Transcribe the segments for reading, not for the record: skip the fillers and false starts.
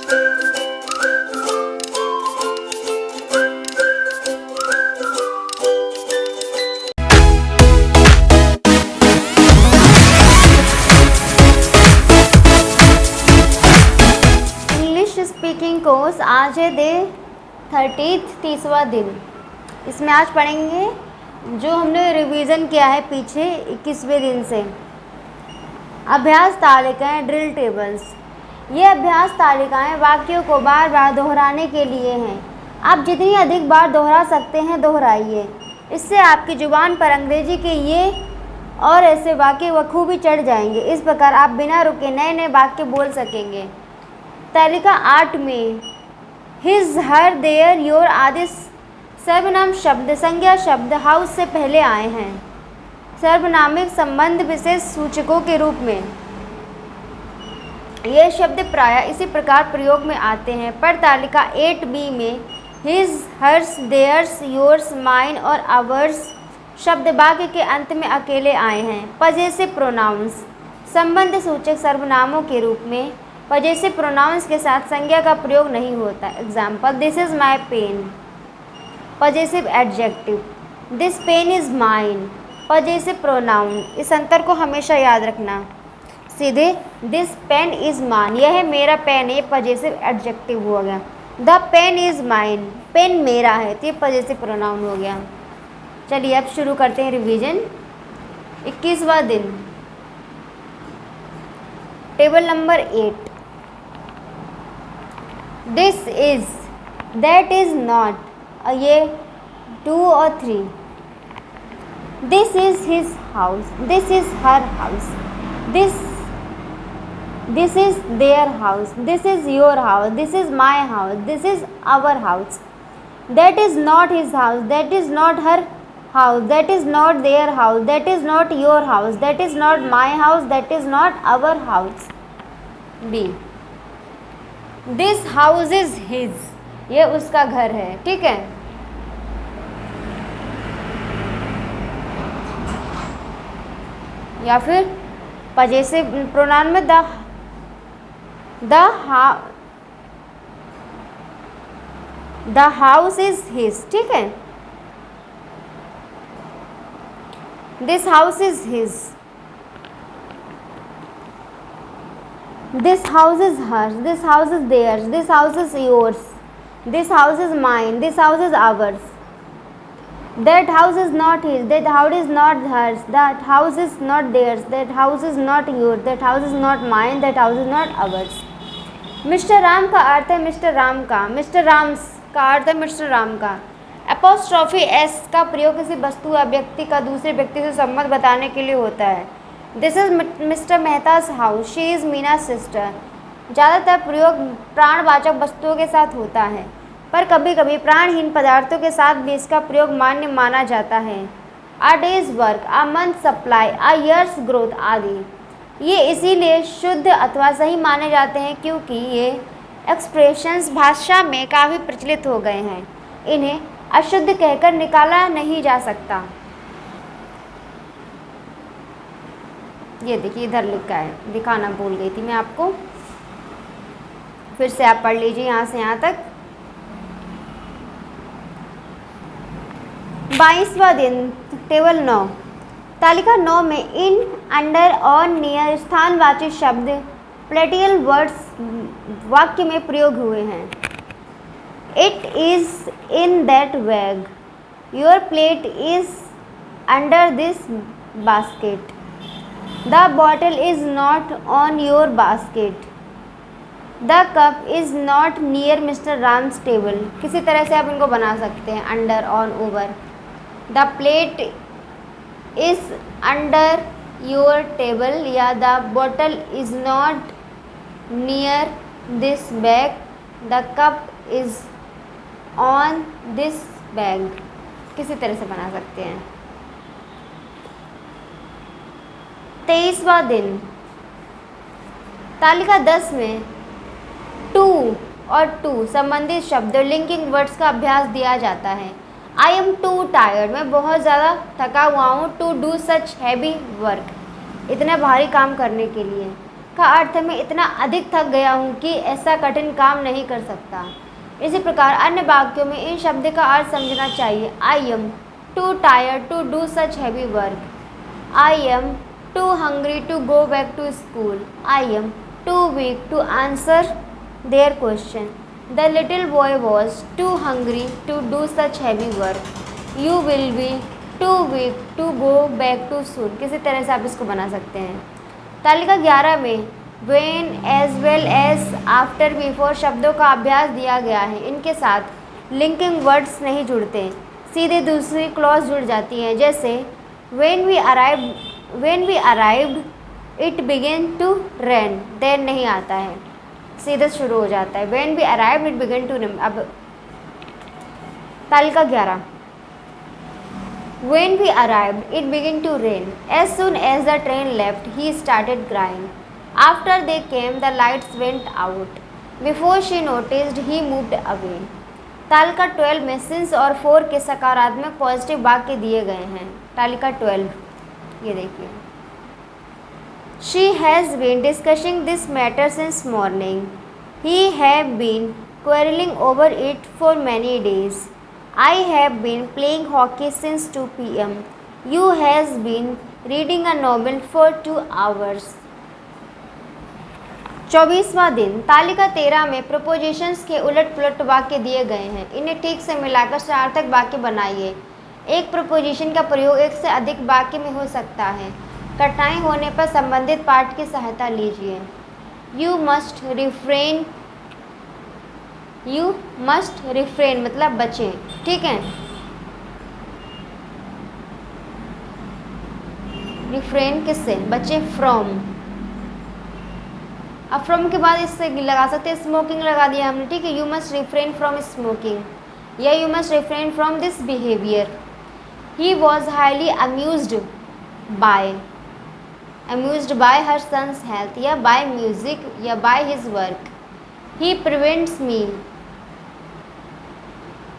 English speaking course आज है day 30वां दिन। इसमें आज पढ़ेंगे जो हमने रिवीजन किया है पीछे 21वें दिन से। अभ्यास तालिकाएं, ड्रिल टेबल्स। ये अभ्यास तालिकाएं वाक्यों को बार बार दोहराने के लिए हैं। आप जितनी अधिक बार दोहरा सकते हैं दोहराइए। इससे आपकी जुबान पर अंग्रेजी के ये और ऐसे वाक्य बखूबी चढ़ जाएंगे। इस प्रकार आप बिना रुके नए नए वाक्य बोल सकेंगे। तालिका 8 में हिज, हर, देयर, योर आदि सर्वनाम शब्द संज्ञा शब्द हाउस से पहले आए हैं सर्वनामिक संबंध विशेष सूचकों के रूप में। ये शब्द प्रायः इसी प्रकार प्रयोग में आते हैं, पर तालिका 8b में his, hers, theirs, yours, mine और आवर्स शब्द वाक्य के अंत में अकेले आए हैं। पजेसिव प्रोनाउंस संबंध सूचक सर्वनामों के रूप में पजेसिव प्रोनाउंस के साथ संज्ञा का प्रयोग नहीं होता। Example, this is my pen, possessive adjective. This pen is mine, possessive pronoun. इस अंतर को हमेशा याद रखना। सीधे दिस पेन इज माइन, यह मेरा पेन है, ये पजेसिव एडजेक्टिव हो गया। The pen is mine, pen मेरा है, तो ये पजेसिव प्रोनाउन हो गया। चलिए अब शुरू करते हैं रिवीजन। 21वां दिन, table number 8। This is, that is not, ये 2 और 3। This is his house, this is her house, this is their house, this is your house, this is my house, this is our house. That is not his house, that is not her house, that is not their house, that is not your house, that is not my house, that is not our house. B, this house is his, ये उसका घर है। ठीक है, या फिर possessive pronoun में the house is his. ठीक है, this house is his, this house is hers, this house is theirs, this house is yours, this house is mine, this house is ours. That house is not his, that house is not hers, that house is not theirs, that house is not yours, that house is not mine, that house is not ours. Mister Ram का अर्थ है mister Ram का, mister Ram's का अर्थ है mister Ram का। Apostrophe S का प्रयोग किसी वस्तु या व्यक्ति का दूसरे व्यक्ति से संबंध बताने के लिए होता है। This is mister Mehta's house, she is Meena sister. ज़्यादातर प्रयोग प्राणवाचक वस्तुओं के साथ होता है, पर कभी कभी प्राणहीन पदार्थों के साथ भी इसका प्रयोग मान्य माना जाता है। A day's work, a month supply, a year's growth आदि। ये इसीलिए शुद्ध अथवा सही माने जाते हैं क्योंकि ये एक्सप्रेशंस भाषा में काफ़ी प्रचलित हो गए हैं। इन्हें अशुद्ध कहकर निकाला नहीं जा सकता। ये देखिए इधर लिखा है, दिखाना भूल गई थी मैं आपको, फिर से आप पढ़ लीजिए यहाँ से यहाँ तक। 22वां दिन, टेबल 9। तालिका 9 में इन, अंडर, ऑन, नियर स्थानवाची शब्द प्लेटियल वर्ड्स वाक्य में प्रयोग हुए हैं। It is in that bag, your plate is under this basket, the bottle is not on your basket, the cup is not near mister Ram's table. किसी तरह से आप इनको बना सकते हैं, under, on, over. The plate is under your table या the bottle is not near this bag, the cup is on this bag. किसी तरह से बना सकते हैं। 23वां दिन, तालिका 10 में टू और टू संबंधित शब्द लिंकिंग वर्ड्स का अभ्यास दिया जाता है। आई एम टू टायर्ड, मैं बहुत ज़्यादा थका हुआ हूँ। To do such heavy work, इतना भारी काम करने के लिए। का अर्थ है मैं इतना अधिक थक गया हूँ कि ऐसा कठिन काम नहीं कर सकता। इसी प्रकार अन्य वाक्यों में इन शब्द का अर्थ समझना चाहिए। I am too tired to do such heavy work, I am too hungry to go back to school, I am too weak to answer their question, the little boy was too hungry to do such heavy work, you will be too weak to go back to school. किसी तरह से आप इसको बना सकते हैं। तालिका 11 में when as well as after before शब्दों का अभ्यास दिया गया है। इनके साथ लिंकिंग वर्ड्स नहीं जुड़ते, सीधे दूसरी क्लॉज जुड़ जाती हैं। जैसे when we arrived it began to rain, then नहीं आता है, सीधे शुरू हो जाता है। when we arrived it began to rain। अब तालिका 11 when we arrived it began to rain, as soon as the train left he started crying, after they came the lights went out, before she noticed he moved away। तालिका 12 में since और for के सकारात्मक positive वाक्य दिए गए हैं। तालिका 12 ये देखिए, she has been discussing this matter since morning, he have been quarreling over it for many days, I have been playing hockey since 2 p.m. You has been reading a novel for 2 hours। 24वां दिन। तालिका 13 में propositions के उलट पुलट वाक्य दिए गए हैं। इन्हें ठीक से मिलाकर सार्थक वाक्य बनाइए। एक प्रपोजिशन का प्रयोग एक से अधिक वाक्य में हो सकता है। कठिनाई होने पर संबंधित पाठ की सहायता लीजिए। यू मस्ट रिफ्रेन मतलब बचें, ठीक है। रिफ्रेन किससे? बचें फ्रॉम। अब फ्रॉम के बाद इससे लगा सकते हैं, स्मोकिंग लगा दिया हमने, ठीक है। You must refrain from smoking या you must refrain from this behaviour. He was highly amused by her son's health या बाय म्यूजिक या by his work. He prevents me,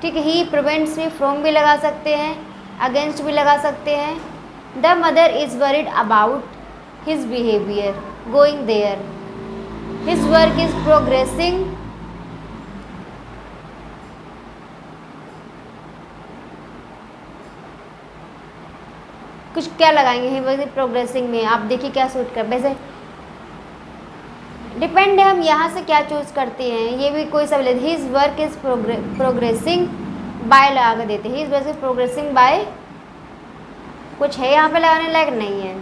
ठीक है। ही प्रिवेंट्स मी फ्रॉम भी लगा सकते हैं, अगेंस्ट भी लगा सकते हैं। The mother is worried about his behaviour going there. His work is progressing, कुछ क्या लगाएंगे ही वर्क प्रोग्रेसिंग में? आप देखिए क्या सूट कर, वैसे डिपेंड है हम यहाँ से क्या चूज़ करते हैं। ये भी कोई सब लेते, his work is progressing by लगा कर देते। His work is progressing by, कुछ है यहाँ पे लगाने लायक नहीं है।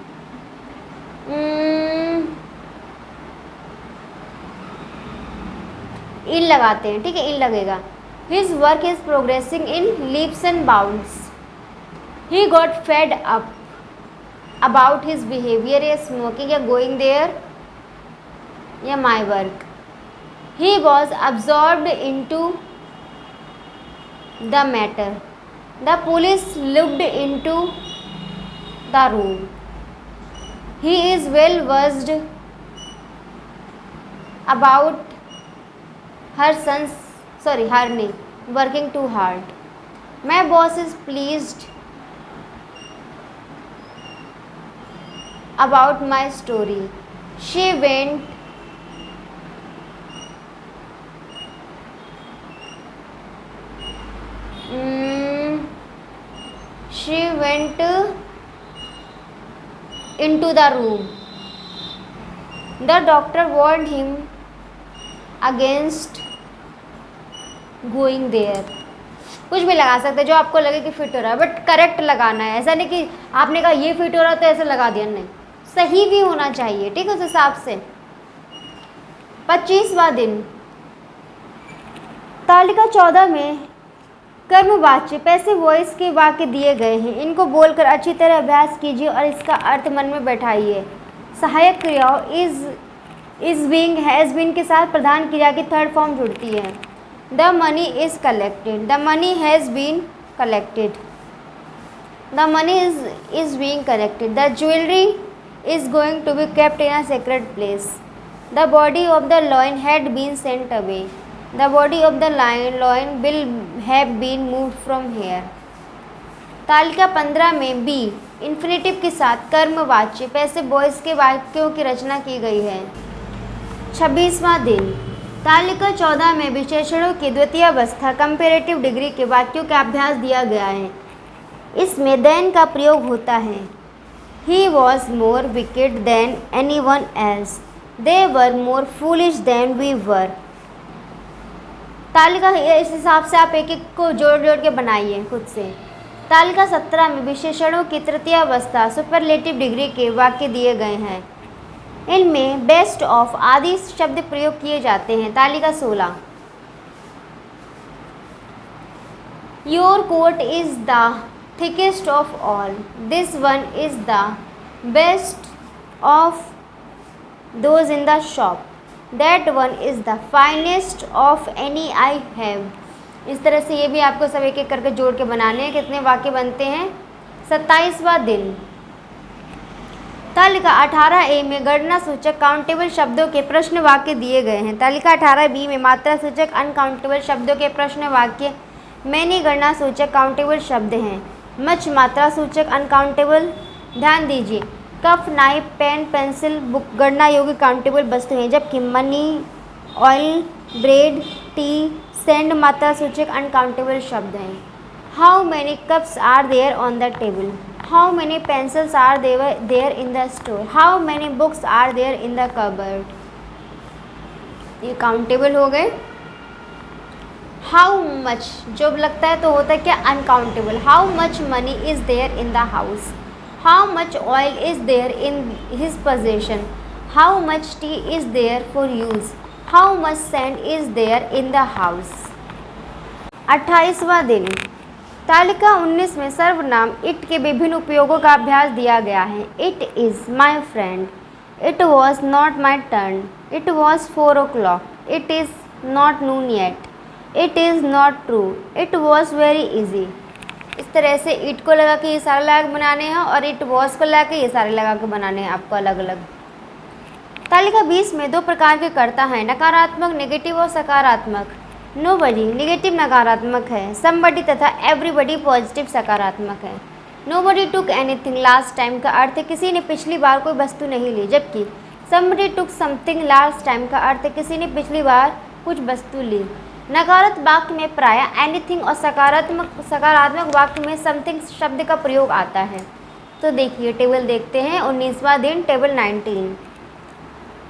इन लगाते हैं, ठीक है, इन लगेगा। His work is progressing in leaps and bounds. He got fed up about his behaviour या स्मोकिंग या गोइंग देयर या my work. He was absorbed into the matter। The police looked into the room। He is well versed about her working too hard। My boss is pleased about my story। She went into the room। The doctor warned him against going there। कुछ भी लगा सकते हैं जो आपको लगे कि fit हो रहा है, बट करेक्ट लगाना है। ऐसा नहीं कि आपने कहा ये फिट हो रहा है तो ऐसे लगा दिया, नहीं, सही भी होना चाहिए, ठीक है, उस हिसाब से। 25वां दिन। तालिका 14 में कर्मवाच्य पैसिव वॉइस के वाक्य दिए गए हैं। इनको बोलकर अच्छी तरह अभ्यास कीजिए और इसका अर्थ मन में बैठाइए। सहायक क्रियाओं इज बीइंग हैज़ बीन के साथ प्रधान क्रिया की थर्ड फॉर्म जुड़ती है। The money is collected, the money has been collected, the money is being collected, the jewellery is going to be kept in a secret place, the body of the lion had been sent away, The body of the lion will have been moved from here। तालिका 15 में B infinitive के साथ कर्मवाच्य passive voice के वाक्यों की रचना की गई है। 26वां दिन। तालिका 14 में विशेषणों की द्वितीय अवस्था कंपेरेटिव डिग्री के वाक्यों का अभ्यास दिया गया है। इसमें देन का प्रयोग होता है। He was more wicked than any one else, they were more foolish than we were. तालिका इस हिसाब से आप एक एक को जोड़ जोड़ के बनाइए खुद से। तालिका 17 में विशेषणों की तृतीय अवस्था सुपरलेटिव डिग्री के वाक्य दिए गए हैं। इनमें बेस्ट ऑफ आदि शब्द प्रयोग किए जाते हैं। तालिका 16। Your coat is the thickest of all, this one is the best of those in the shop, that one is the finest of any I have. इस तरह से ये भी आपको सब एक एक करके जोड़ के बनाने हैं। कितने वाक्य बनते हैं? 27वां दिन। तालिका 18A में गणना सूचक काउंटेबल शब्दों के प्रश्न वाक्य दिए गए हैं। तालिका 18B में मात्रा सूचक अनकाउंटेबल शब्दों के प्रश्न वाक्य मैनी गणना सूचक काउंटेबल शब्द हैं। मच मात्रा सूचक अनकाउंटेबल। ध्यान दीजिए, cup, knife, pen, pencil, book गणना योग्य काउंटेबल वस्तु हैं, जबकि money, oil, bread, tea, sand मात्रा सूचक अनकाउंटेबल शब्द हैं। How many cups are there on the table, how many pencils are there in the store, how many books are there in the cupboard. ये countable हो गए। How much जो लगता है तो होता है क्या? Uncountable. How much money is there in the house, how much oil is there in his possession, how much tea is there for use, how much sand is there in the house. 28वां दिन। तालिका 19 में सर्वनाम it के विभिन्न उपयोगों का अभ्यास दिया गया है। It is my friend, it was not my turn, it was 4 o'clock, it is not Noon yet, it is not true, it was very easy. इस तरह से इट को लगा के ये सारे लगा के बनाने हैं और इट वॉज को लगा के ये सारे लगा के बनाने हैं आपको अलग अलग। तालिका 20 में 2 प्रकार के कर्ता हैं, नकारात्मक नेगेटिव और सकारात्मक। नोबडी नेगेटिव नकारात्मक है, समबडी तथा एवरीबडी पॉजिटिव सकारात्मक है। नोबडी टुक एनीथिंग लास्ट टाइम का अर्थ है किसी ने पिछली बार कोई वस्तु नहीं ली, जबकि समबडी टुक समथिंग लास्ट टाइम का अर्थ है किसी ने पिछली बार कुछ वस्तु ली। नकारात्मक वाक्य में प्रायः एनीथिंग और सकारात्मक वाक्य में समथिंग शब्द का प्रयोग आता है। तो देखिए टेबल देखते हैं। 19वां दिन, table 19।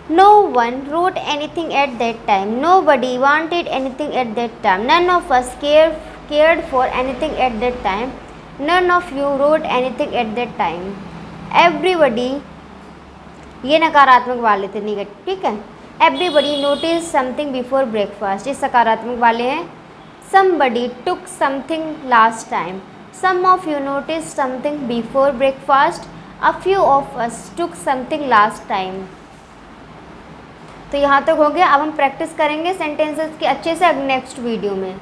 No one wrote anything at that time. Nobody wanted anything at that time. None of us cared for anything at that time. None of you wrote anything at that time. Everybody, ये नकारात्मक वाले थे, negative, ठीक है। Everybody noticed something before breakfast, ये सकारात्मक वाले हैं। Somebody took something last time. Some of you noticed something before breakfast. A few of us took something last time. तो यहाँ तक हो गया। अब हम प्रैक्टिस करेंगे सेंटेंसेस की अच्छे से नेक्स्ट वीडियो में।